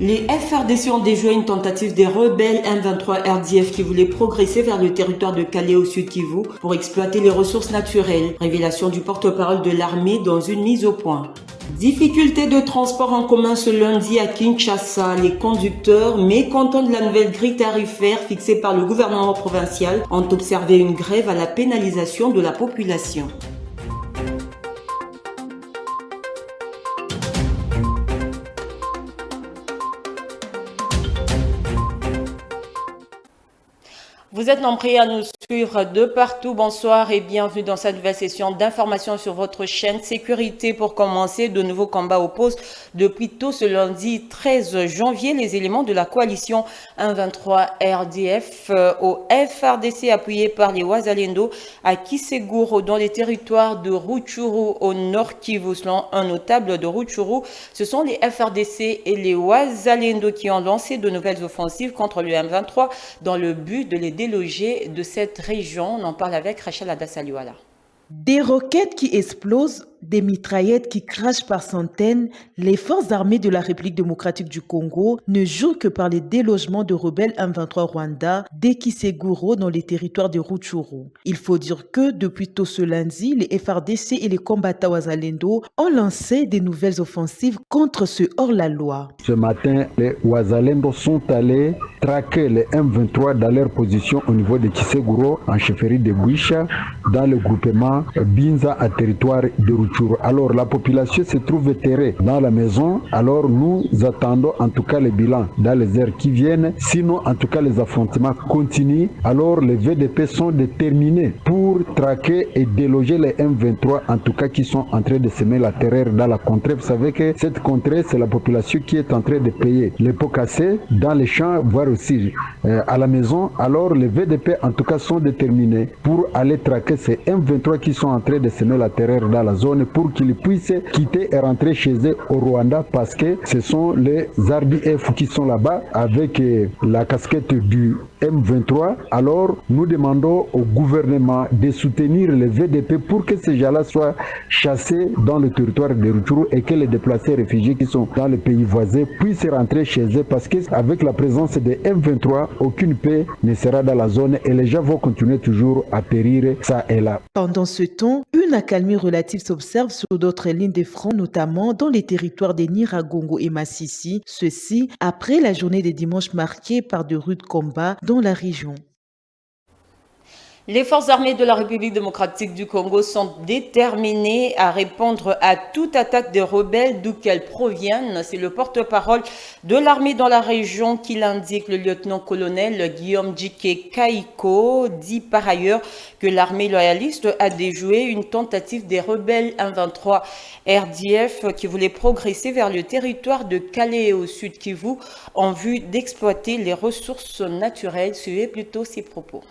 Les FARDC ont déjoué une tentative des rebelles M23 RDF qui voulaient progresser vers le territoire de Calais au sud Kivu pour exploiter les ressources naturelles. Révélation du porte-parole de l'armée dans une mise au point. Difficulté de transport en commun ce lundi à Kinshasa. Les conducteurs, mécontents de la nouvelle grille tarifaire fixée par le gouvernement provincial, ont observé une grève à la pénalisation de la population. Vous êtes nombreux à nous suivre de partout. Bonsoir et bienvenue dans cette nouvelle session d'information sur votre chaîne Sécurité. Pour commencer, de nouveaux combats opposent depuis tôt ce lundi 13 janvier les éléments de la coalition 123 RDF au FARDC appuyé par les Wazalendo à Kiseguro dans les territoires de Rutshuru au nord Kivu. Selon un notable de Rutshuru, ce sont les FARDC et les Wazalendo qui ont lancé de nouvelles offensives contre le M23 dans le but de les déloger de cette région. On en parle avec Rachel Adassaliwala. Des roquettes qui explosent, des mitraillettes qui crachent par centaines, les forces armées de la République démocratique du Congo ne jouent que par les délogements de rebelles M23 Rwanda d'Ekiseguro dans les territoires de Rutshuru. Il faut dire que depuis tôt ce lundi, les FARDC et les combattants Wazalendo ont lancé des nouvelles offensives contre ce hors-la-loi. Ce matin, les Wazalendo sont allés traquer les M23 dans leur position au niveau de Kiseguro en chefferie de Bouicha dans le groupement Binza à territoire de Rutshuru. Alors la population se trouve terrée dans la maison. Alors nous attendons en tout cas les bilans dans les heures qui viennent. Sinon en tout cas les affrontements continuent. Alors les VDP sont déterminés pour traquer et déloger les M23 en tout cas qui sont en train de semer la terreur dans la contrée. Vous savez que cette contrée c'est la population qui est en train de payer les pots cassés dans les champs voire aussi à la maison. Alors les VDP en tout cas sont déterminés pour aller traquer ces M23 qui sont en train de semer la terreur dans la zone pour qu'ils puissent quitter et rentrer chez eux au Rwanda parce que ce sont les RDF qui sont là-bas avec la casquette du M23. Alors nous demandons au gouvernement de soutenir les VDP pour que ces gens-là soient chassés dans le territoire de Rutshuru et que les déplacés réfugiés qui sont dans les pays voisins puissent rentrer chez eux parce qu'avec la présence des M23, aucune paix ne sera dans la zone et les gens vont continuer toujours à périr ça et là. Pendant ce temps, une accalmie relative s'observe sur d'autres lignes de front, notamment dans les territoires des Nyiragongo et Massissi, ceci après la journée de dimanche marquée par de rudes combats dans la région. Les forces armées de la République démocratique du Congo sont déterminées à répondre à toute attaque des rebelles d'où qu'elles proviennent. C'est le porte-parole de l'armée dans la région qui l'indique. Le lieutenant-colonel Guillaume Djike Kaiko dit par ailleurs que l'armée loyaliste a déjoué une tentative des rebelles 123 RDF qui voulaient progresser vers le territoire de Calais au sud Kivu en vue d'exploiter les ressources naturelles. Suivez plutôt ces propos.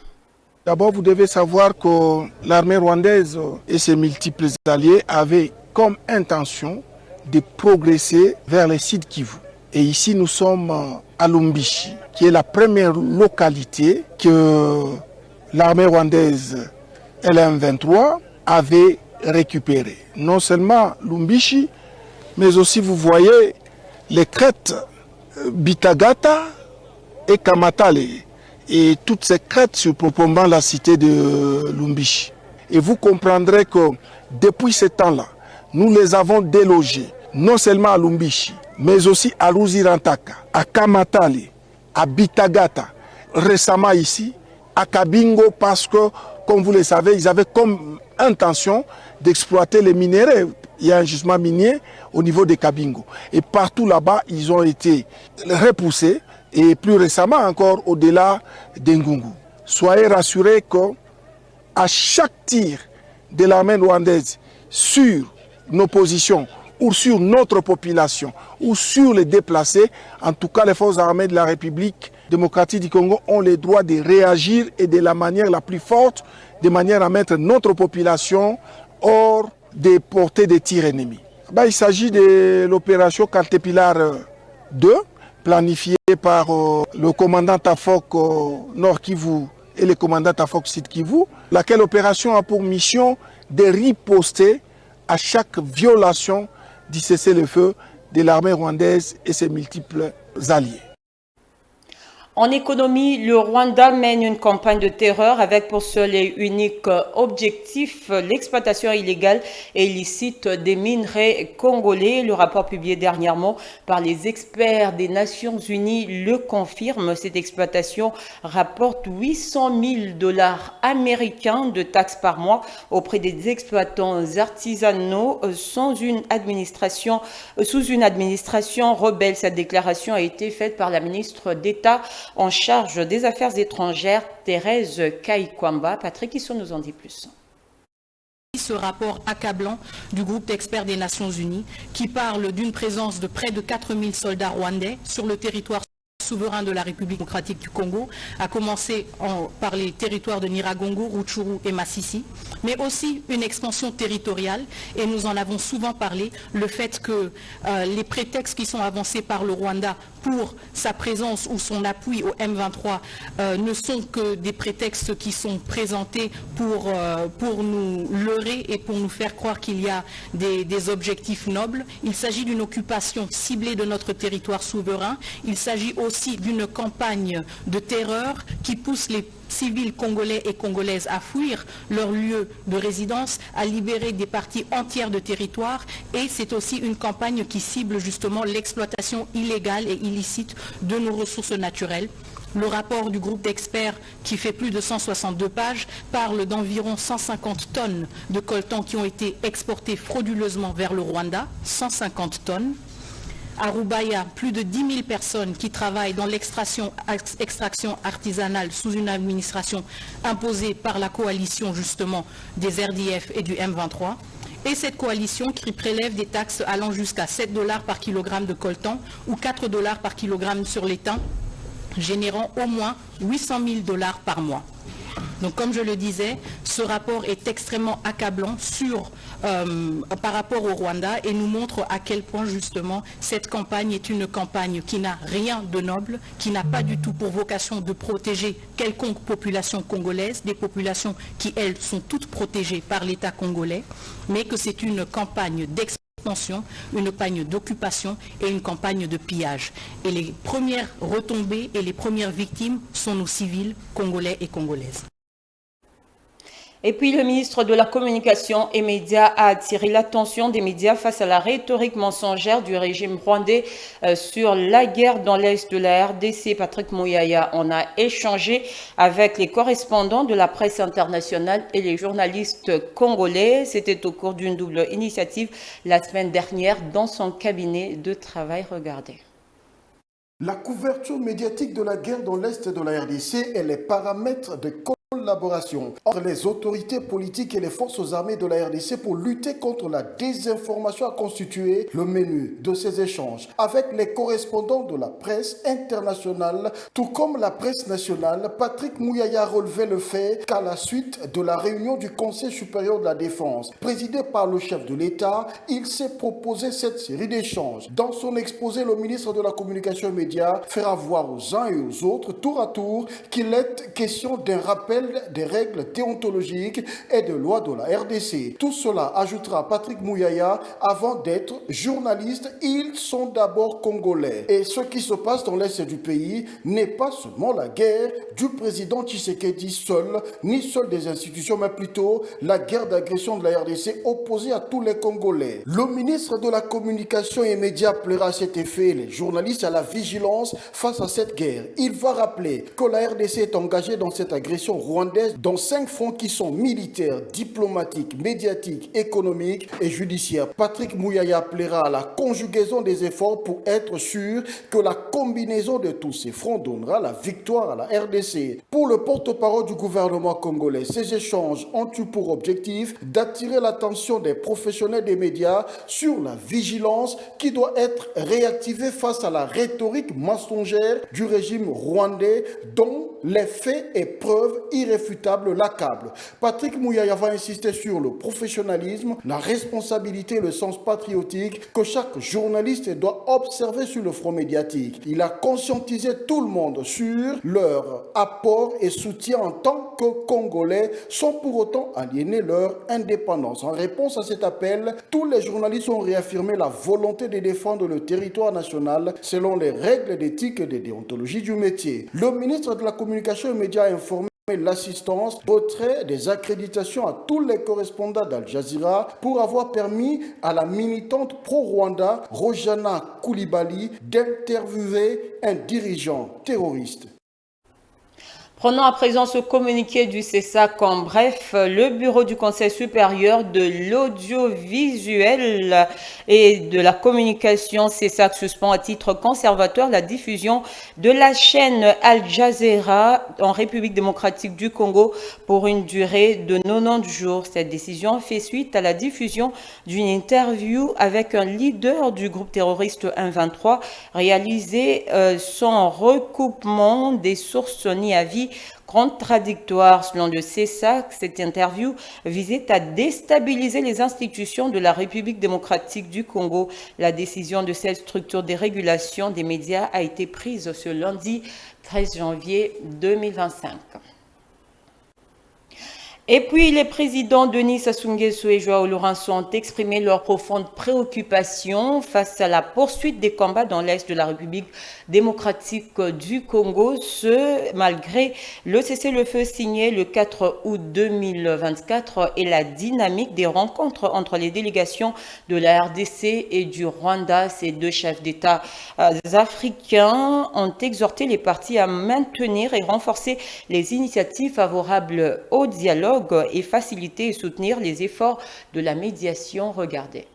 D'abord, vous devez savoir que l'armée rwandaise et ses multiples alliés avaient comme intention de progresser vers les sites Kivu. Et ici, nous sommes à Lumbishi, qui est la première localité que l'armée rwandaise LM23 avait récupérée. Non seulement Lumbishi, mais aussi, vous voyez, les crêtes Bitagata et Kamatale. Et toutes ces crêtes surplombant la cité de Lumbishi. Et vous comprendrez que depuis ce temps-là, nous les avons délogés, non seulement à Lumbishi, mais aussi à Luzirantaka, à Kamatale, à Bitagata, récemment ici, à Kabingo, parce que, comme vous le savez, ils avaient comme intention d'exploiter les minéraux. Il y a un gisement minier au niveau de Kabingo. Et partout là-bas, ils ont été repoussés. Et plus récemment encore au-delà d'Ngungu. Soyez rassurés qu'à chaque tir de l'armée rwandaise sur nos positions ou sur notre population ou sur les déplacés, en tout cas les forces armées de la République démocratique du Congo ont le droit de réagir et de la manière la plus forte, de manière à mettre notre population hors des portées des tirs ennemis. Il s'agit de l'opération Caterpillar 2, planifié par le commandant Tafok Nord Kivu et le commandant Tafok Sud Kivu, laquelle opération a pour mission de riposter à chaque violation du cessez-le-feu de l'armée rwandaise et ses multiples alliés. En économie, le Rwanda mène une campagne de terreur avec pour seul et unique objectif l'exploitation illégale et illicite des minerais congolais. Le rapport publié dernièrement par les experts des Nations Unies le confirme. Cette exploitation rapporte 800 000 $ américains de taxes par mois auprès des exploitants artisanaux sous une administration rebelle. Cette déclaration a été faite par la ministre d'État en charge des Affaires étrangères, Thérèse Kaikwamba. Patrick Issou nous en dit plus. Ce rapport accablant du groupe d'experts des Nations Unies qui parle d'une présence de près de 4000 soldats rwandais sur le territoire souverain de la République démocratique du Congo, à commencer par les territoires de Nyiragongo, Rutshuru et Masisi, mais aussi une expansion territoriale, et nous en avons souvent parlé, le fait que les prétextes qui sont avancés par le Rwanda pour sa présence ou son appui au M23 ne sont que des prétextes qui sont présentés pour nous leurrer et pour nous faire croire qu'il y a des objectifs nobles. Il s'agit d'une occupation ciblée de notre territoire souverain. Il s'agit aussi d'une campagne de terreur qui pousse les civils congolais et congolaises à fuir leur lieu de résidence, à libérer des parties entières de territoire, et c'est aussi une campagne qui cible justement l'exploitation illégale et illicite de nos ressources naturelles. Le rapport du groupe d'experts, qui fait plus de 162 pages, parle d'environ 150 tonnes de coltan qui ont été exportées frauduleusement vers le Rwanda, 150 tonnes. À Rubaya, plus de 10 000 personnes qui travaillent dans l'extraction artisanale sous une administration imposée par la coalition justement des RDF et du M23. Et cette coalition qui prélève des taxes allant jusqu'à 7 $ par kilogramme de coltan ou 4 $ par kilogramme sur l'étain, générant au moins 800 000 $ par mois. Donc comme je le disais, ce rapport est extrêmement accablant par rapport au Rwanda et nous montre à quel point justement cette campagne est une campagne qui n'a rien de noble, qui n'a pas du tout pour vocation de protéger quelconque population congolaise, des populations qui elles sont toutes protégées par l'État congolais, mais que c'est une campagne d'expansion, une campagne d'occupation et une campagne de pillage. Et les premières retombées et les premières victimes sont nos civils congolais et congolaises. Et puis le ministre de la Communication et Médias a attiré l'attention des médias face à la rhétorique mensongère du régime rwandais sur la guerre dans l'est de la RDC. Patrick Mouyaya en a échangé avec les correspondants de la presse internationale et les journalistes congolais. C'était au cours d'une double initiative la semaine dernière dans son cabinet de travail. Regardez. La couverture médiatique de la guerre dans l'est de la RDC et les paramètres de collaboration entre les autorités politiques et les forces armées de la RDC pour lutter contre la désinformation a constitué le menu de ces échanges avec les correspondants de la presse internationale, tout comme la presse nationale. Patrick Mouyaya relevait le fait qu'à la suite de la réunion du Conseil supérieur de la défense, présidée par le chef de l'État, il s'est proposé cette série d'échanges. Dans son exposé, le ministre de la Communication et Médias fera voir aux uns et aux autres, tour à tour, qu'il est question d'un rappel des règles déontologiques et de lois de la RDC. Tout cela, ajoutera Patrick Mouyaya, avant d'être journaliste, ils sont d'abord congolais. Et ce qui se passe dans l'est du pays n'est pas seulement la guerre du président Tshisekedi seul, ni seule des institutions, mais plutôt la guerre d'agression de la RDC opposée à tous les Congolais. Le ministre de la Communication et Médias appellera à cet effet les journalistes à la vigilance face à cette guerre. Il va rappeler que la RDC est engagée dans cette agression rwandaise dans 5 fronts qui sont militaires, diplomatiques, médiatiques, économiques et judiciaires. Patrick Mouyaya appellera à la conjugaison des efforts pour être sûr que la combinaison de tous ces fronts donnera la victoire à la RDC. Pour le porte-parole du gouvernement congolais, ces échanges ont eu pour objectif d'attirer l'attention des professionnels des médias sur la vigilance qui doit être réactivée face à la rhétorique mensongère du régime rwandais dont les faits et preuves irréfutables irréfutables l'accablent. Patrick Mouyaya va insister sur le professionnalisme, la responsabilité et le sens patriotique que chaque journaliste doit observer sur le front médiatique. Il a conscientisé tout le monde sur leur apport et soutien en tant que Congolais sans pour autant aliéner leur indépendance. En réponse à cet appel, tous les journalistes ont réaffirmé la volonté de défendre le territoire national selon les règles d'éthique et de déontologie du métier. Le ministre de la Communication et Médias a informé l'assistance retrait des accréditations à tous les correspondants d'Al Jazeera pour avoir permis à la militante pro-Rwanda Rojana Koulibaly d'interviewer un dirigeant terroriste. Prenons à présent ce communiqué du CESAC en bref. Le bureau du Conseil supérieur de l'audiovisuel et de la communication CESAC suspend à titre conservateur la diffusion de la chaîne Al Jazeera en République démocratique du Congo pour une durée de 90 jours. Cette décision fait suite à la diffusion d'une interview avec un leader du groupe terroriste 123 réalisée sans recoupement des sources ni avis contradictoire. Selon le CESAC, cette interview visait à déstabiliser les institutions de la République démocratique du Congo. La décision de cette structure de régulation des médias a été prise ce lundi 13 janvier 2025. Et puis, les présidents Denis Sassou Nguesso et Joao Lourenço ont exprimé leur profonde préoccupation face à la poursuite des combats dans l'Est de la République démocratique du Congo, ce malgré le cessez-le-feu signé le 4 août 2024 et la dynamique des rencontres entre les délégations de la RDC et du Rwanda. Ces deux chefs d'État africains ont exhorté les partis à maintenir et renforcer les initiatives favorables au dialogue et faciliter et soutenir les efforts de la médiation. Regardez.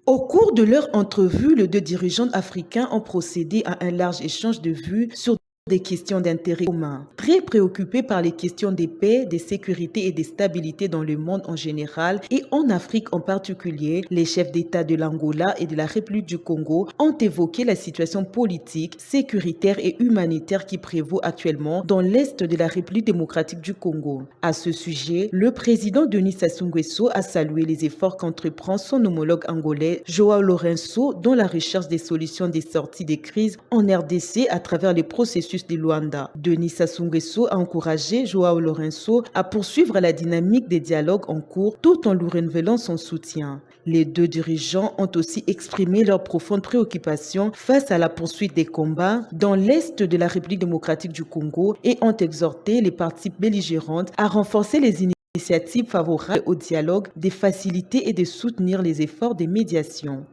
Au cours de leur entrevue, les deux dirigeants africains ont procédé à un large échange de vues sur des questions d'intérêt commun. Très préoccupés par les questions de paix, de sécurité et de stabilité dans le monde en général et en Afrique en particulier, les chefs d'État de l'Angola et de la République du Congo ont évoqué la situation politique, sécuritaire et humanitaire qui prévaut actuellement dans l'Est de la République démocratique du Congo. À ce sujet, le président Denis Sassou Nguesso a salué les efforts qu'entreprend son homologue angolais Joao Lourenço dans la recherche des solutions des sorties des crises en RDC à travers les processus de Luanda. Denis Sassou Nguesso a encouragé Joao Lourenço à poursuivre la dynamique des dialogues en cours tout en lui renouvelant son soutien. Les deux dirigeants ont aussi exprimé leur profonde préoccupation face à la poursuite des combats dans l'Est de la République démocratique du Congo et ont exhorté les parties belligérantes à renforcer les initiatives favorables au dialogue, de faciliter et de soutenir les efforts de médiation.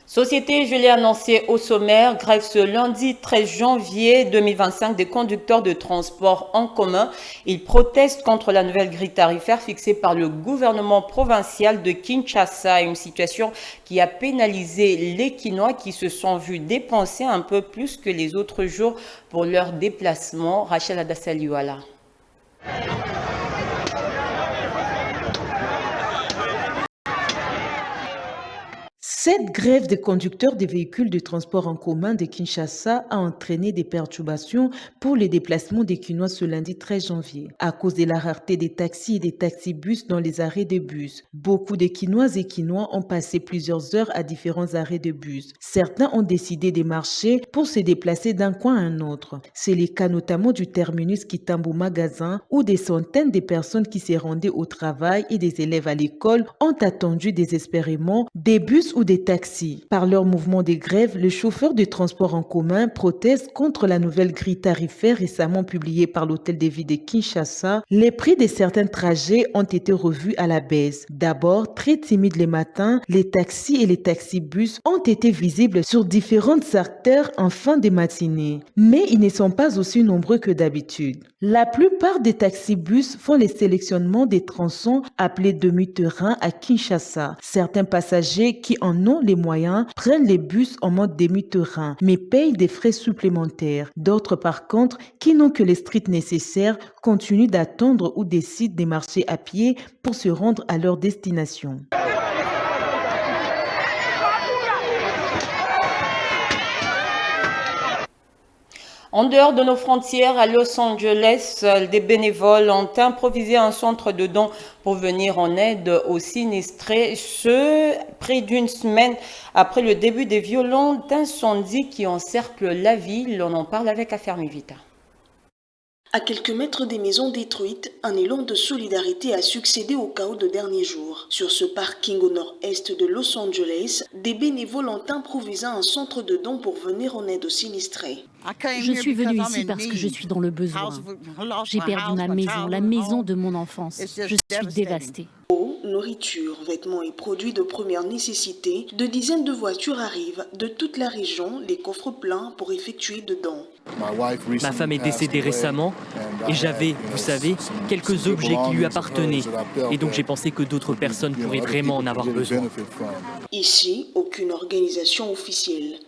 Société, je l'ai annoncé au sommaire, grève ce lundi 13 janvier 2025 des conducteurs de transport en commun. Ils protestent contre la nouvelle grille tarifaire fixée par le gouvernement provincial de Kinshasa, une situation qui a pénalisé les Kinois qui se sont vus dépenser un peu plus que les autres jours pour leur déplacement. Rachel Adassaliwala. Cette grève des conducteurs des véhicules de transport en commun de Kinshasa a entraîné des perturbations pour les déplacements des Kinois ce lundi 13 janvier. À cause de la rareté des taxis et des taxibus dans les arrêts de bus, beaucoup de Kinoises et Kinois ont passé plusieurs heures à différents arrêts de bus. Certains ont décidé de marcher pour se déplacer d'un coin à un autre. C'est le cas notamment du terminus Kitambo Magasin où des centaines de personnes qui se rendaient au travail et des élèves à l'école ont attendu désespérément des bus ou des taxis. Par leur mouvement de grève, les chauffeurs de transport en commun protestent contre la nouvelle grille tarifaire récemment publiée par l'hôtel de ville de Kinshasa. Les prix de certains trajets ont été revus à la baisse. D'abord, très timides les matins, les taxis et les taxibus ont été visibles sur différents secteurs en fin de matinée. Mais ils ne sont pas aussi nombreux que d'habitude. La plupart des taxibus font les sélectionnements des tronçons appelés demi-terrain à Kinshasa. Certains passagers qui en ont les moyens prennent les bus en mode demi-terrain, mais payent des frais supplémentaires. D'autres, par contre, qui n'ont que les strict nécessaires, continuent d'attendre ou décident de marcher à pied pour se rendre à leur destination. En dehors de nos frontières, à Los Angeles, des bénévoles ont improvisé un centre de dons pour venir en aide aux sinistrés, ce près d'une semaine après le début des violents incendies qui encerclent la ville. On en parle avec Affermi Vita. À quelques mètres des maisons détruites, un élan de solidarité a succédé au chaos de derniers jours. Sur ce parking au nord-est de Los Angeles, des bénévoles ont improvisé un centre de dons pour venir en aide aux sinistrés. Je suis venue ici parce que je suis dans le besoin. J'ai perdu ma maison, la maison de mon enfance. Je suis dévastée. Eau, nourriture, vêtements et produits de première nécessité, de dizaines de voitures arrivent de toute la région, les coffres pleins pour effectuer de dons. Ma femme est décédée récemment et j'avais, vous savez, quelques objets qui lui appartenaient. Et donc j'ai pensé que d'autres personnes pourraient vraiment en avoir besoin. Ici, aucune organisation officielle.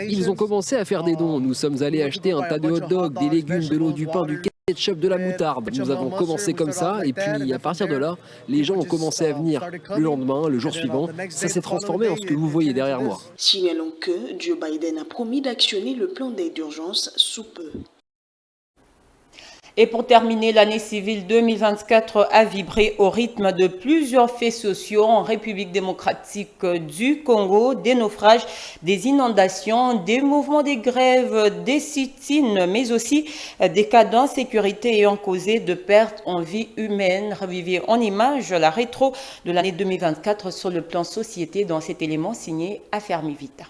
Ils ont commencé à faire des dons. Nous sommes allés acheter un tas de hot dogs, des légumes, de l'eau, du pain, du ketchup, de la moutarde. Nous avons commencé comme ça et puis à partir de là, les gens ont commencé à venir. Le lendemain, le jour suivant, ça s'est transformé en ce que vous voyez derrière moi. Signalons que Joe Biden a promis d'actionner le plan d'aide d'urgence sous peu. Et pour terminer, l'année civile 2024 a vibré au rythme de plusieurs faits sociaux en République démocratique du Congo, des naufrages, des inondations, des mouvements des grèves, des sit-ins, mais aussi des cas d'insécurité ayant causé de pertes en vie humaine. Revivez en images la rétro de l'année 2024 sur le plan société dans cet élément signé Affermi Vita.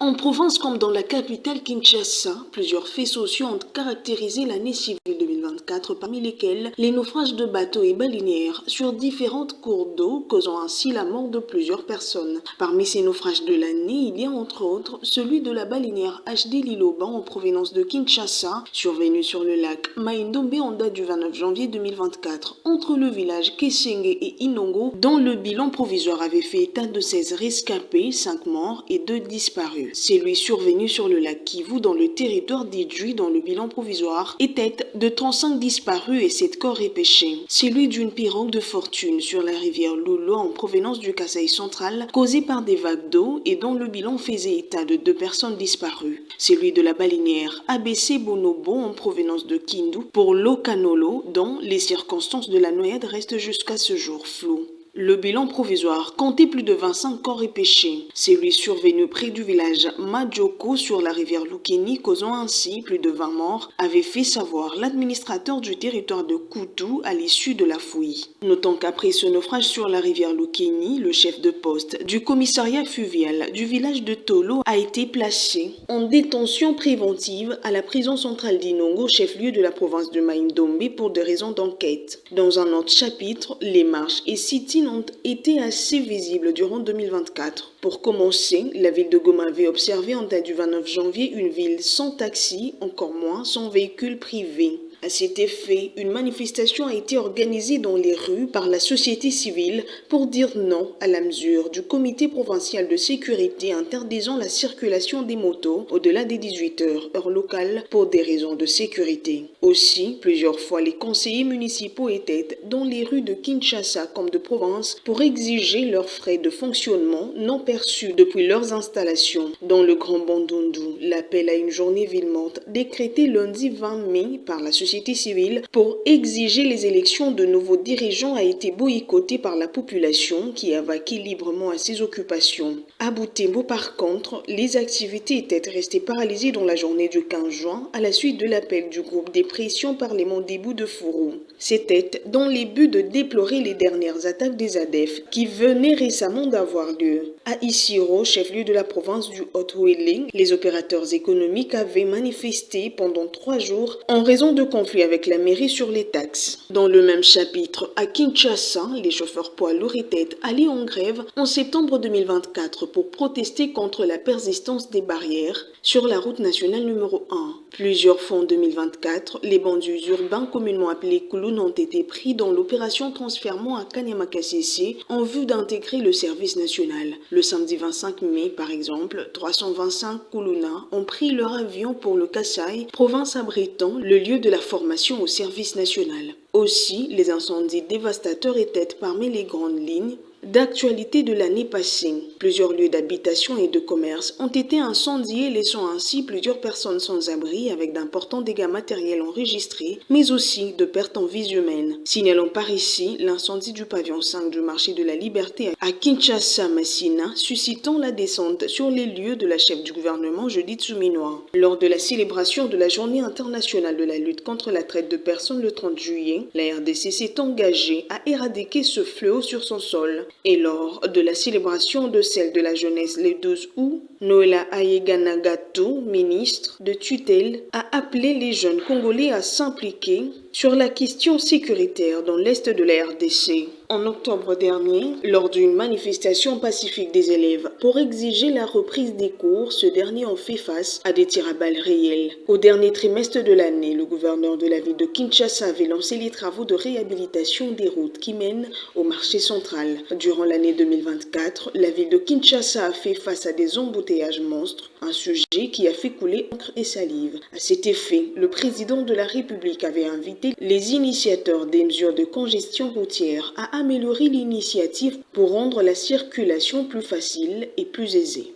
En province comme dans la capitale Kinshasa, plusieurs faits sociaux ont caractérisé l'année civile 2024, parmi lesquels les naufrages de bateaux et baleinières sur différentes cours d'eau, causant ainsi la mort de plusieurs personnes. Parmi ces naufrages de l'année, il y a entre autres celui de la baleinière HD Liloban en provenance de Kinshasa, survenue sur le lac Mai-Ndombe en date du 29 janvier 2024, entre le village Kesenge et Inongo, dont le bilan provisoire avait fait état de 16 rescapés, 5 morts et 2 disparus. Celui survenu sur le lac Kivu dans le territoire d'Idjui dont le bilan provisoire était de 35 disparus et 7 corps repêchés. Celui d'une pirogue de fortune sur la rivière Lolo en provenance du Kasaï central causé par des vagues d'eau et dont le bilan faisait état de 2 personnes disparues. Celui de la baleinière ABC Bonobo en provenance de Kindu pour l'Okanolo dont les circonstances de la noyade restent jusqu'à ce jour floues. Le bilan provisoire comptait plus de 25 corps repêchés. Celui survenu près du village Madjoko sur la rivière Lukeni, causant ainsi plus de 20 morts, avait fait savoir l'administrateur du territoire de Koutou à l'issue de la fouille. Notons qu'après ce naufrage sur la rivière Lukeni, le chef de poste du commissariat fluvial du village de Tolo a été placé en détention préventive à la prison centrale d'Inongo, chef-lieu de la province de Mai-Ndombe, pour des raisons d'enquête. Dans un autre chapitre, les marches et sit-ins ont été assez visibles durant 2024. Pour commencer, la ville de Goma avait observé en date du 29 janvier une ville sans taxi, encore moins sans véhicule privé. À cet effet, une manifestation a été organisée dans les rues par la société civile pour dire non à la mesure du comité provincial de sécurité interdisant la circulation des motos au-delà des 18 heures, heure locale, pour des raisons de sécurité. Aussi, plusieurs fois, les conseillers municipaux étaient dans les rues de Kinshasa comme de province pour exiger leurs frais de fonctionnement non perçus depuis leurs installations. Dans le Grand Bandundu, l'appel à une journée ville morte décrété lundi 20 mai par la société civile pour exiger les élections de nouveaux dirigeants a été boycotté par la population qui a vaqué librement à ses occupations. À Butembo, par contre, les activités étaient restées paralysées dans la journée du 15 juin à la suite de l'appel du groupe des pressions Parlement debout de Fourou. C'était dans les buts de déplorer les dernières attaques des ADF qui venaient récemment d'avoir lieu. À Isiro, chef-lieu de la province du Haut-Ouélé, les opérateurs économiques avaient manifesté pendant 3 jours en raison de conflits avec la mairie sur les taxes. Dans le même chapitre, à Kinshasa, les chauffeurs poids lourds étaient allés en grève en septembre 2024 pour protester contre la persistance des barrières sur la route nationale numéro 1. Plusieurs fois en 2024, les bandits urbains communément appelés Kouloun ont été pris dans l'opération transfèrement à Kanyama-Kassisi en vue d'intégrer le service national. Le samedi 25 mai, par exemple, 325 Koulouna ont pris leur avion pour le Kasaï, province abritant le lieu de la formation au service national. Aussi, les incendies dévastateurs étaient parmi les grandes lignes d'actualité de l'année passée. Plusieurs lieux d'habitation et de commerce ont été incendiés, laissant ainsi plusieurs personnes sans abri avec d'importants dégâts matériels enregistrés, mais aussi de pertes en vies humaines. Signalons par ici l'incendie du pavillon 5 du marché de la Liberté à Kinshasa-Massina, suscitant la descente sur les lieux de la chef du gouvernement Judith Suminwa. Lors de la célébration de la Journée internationale de la lutte contre la traite de personnes le 30 juillet, la RDC s'est engagée à éradiquer ce fléau sur son sol. Et lors de la célébration de celle de la jeunesse le 12 août, Noëlla Ayeganagato, ministre de tutelle, a appelé les jeunes Congolais à s'impliquer sur la question sécuritaire dans l'est de la RDC. En octobre dernier, lors d'une manifestation pacifique des élèves pour exiger la reprise des cours, ce dernier en fait face à des tirs à balles réels. Au dernier trimestre de l'année, le gouverneur de la ville de Kinshasa avait lancé les travaux de réhabilitation des routes qui mènent au marché central. Durant l'année 2024, la ville de Kinshasa a fait face à des embouteillages monstres, un sujet qui a fait couler encre et salive. À cet effet, le président de la République avait invité les initiateurs des mesures de congestion routière à améliorer l'initiative pour rendre la circulation plus facile et plus aisée.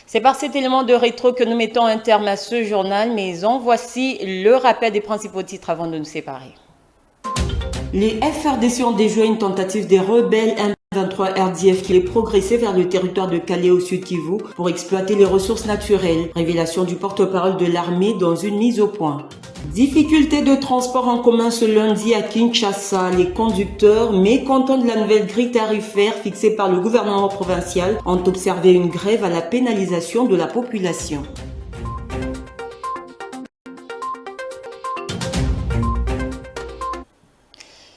C'est par cet élément de rétro que nous mettons un terme à ce journal, mais en voici le rappel des principaux titres avant de nous séparer. Les FRDC ont déjoué une tentative des rebelles M23 RDF qui est progressé vers le territoire de Calais au sud Kivu pour exploiter les ressources naturelles. Révélation du porte-parole de l'armée dans une mise au point. Difficulté de transport en commun ce lundi à Kinshasa. Les conducteurs, mécontents de la nouvelle grille tarifaire fixée par le gouvernement provincial, ont observé une grève à la pénalisation de la population.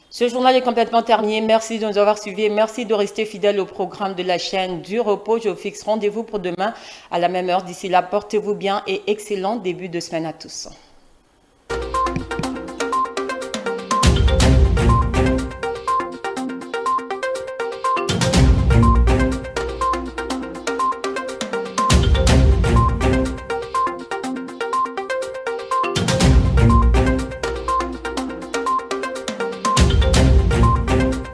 Ce journal est complètement terminé. Merci de nous avoir suivis et merci de rester fidèles au programme de la chaîne du repos. Je vous fixe rendez-vous pour demain à la même heure. D'ici là, portez-vous bien et excellent début de semaine à tous.